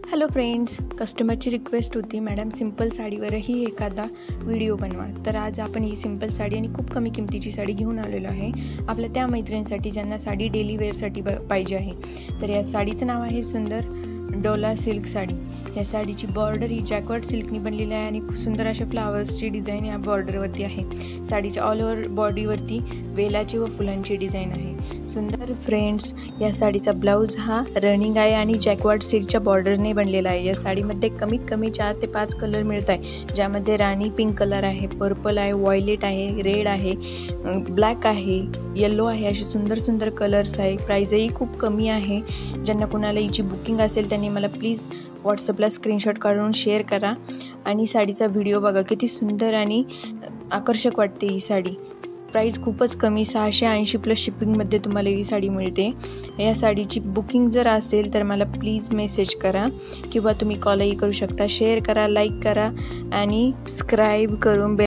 Hello friends, कस्टमरची request होती madam simple साडीवरही एखादा video बनवा. तर आज आपण ही सिंपल साडी आणि खूप कमी किमतीची साडी घेऊन आलेलो आहे आपल्या त्या मैत्रिणींसाठी ज्यांना साडी डेली वेअरसाठी पाहिजे आहे. तर या साडीचं नाव आहे सुंदर डोला सिल्क साडी. या साडीची बॉर्डर ही जॅकवर्ड सिल्कनी बनलेली आहे आणि सुंदर अशा फ्लावर्सची डिझाईन या बॉर्डरवरती आहे. साडीच्या ऑल ओव्हर बॉडीवरती वेलाची व फुलांची डिझाईन आहे. सुंदर फ्रेंड्स, या साडीचा ब्लाऊज हा रनिंग आहे आणि जॅकवर्ड सिल्कच्या बॉर्डरने बनलेला आहे. या साडीमध्ये कमीत कमी 4 ते 5 कलर मिळत आहे, ज्यामध्ये राणी पिंक कलर आहे, पर्पल आहे, व्हायलेट आहे, रेड आहे, ब्लॅक आहे, येलो आहे. असे सुंदर सुंदर कलर्स आहे. प्राईजही खूप कमी आहे. ज्यांना कोणाला हिची बुकिंग असेल त्यांनी मला प्लीज व्हॉट्सअपला स्क्रीनशॉट काढून शेअर करा आणि साडीचा व्हिडिओ बघा. किती सुंदर आणि आकर्षक वाटते ही साडी. प्राईस खूपच कमी, 680 प्लस शिपिंगमध्ये तुम्हाला ही साडी मिळते. या साडीची बुकिंग जर असेल तर मला प्लीज मेसेज करा किंवा तुम्ही कॉलही करू शकता. शेअर करा, लाईक करा आणि सबस्क्राईब करून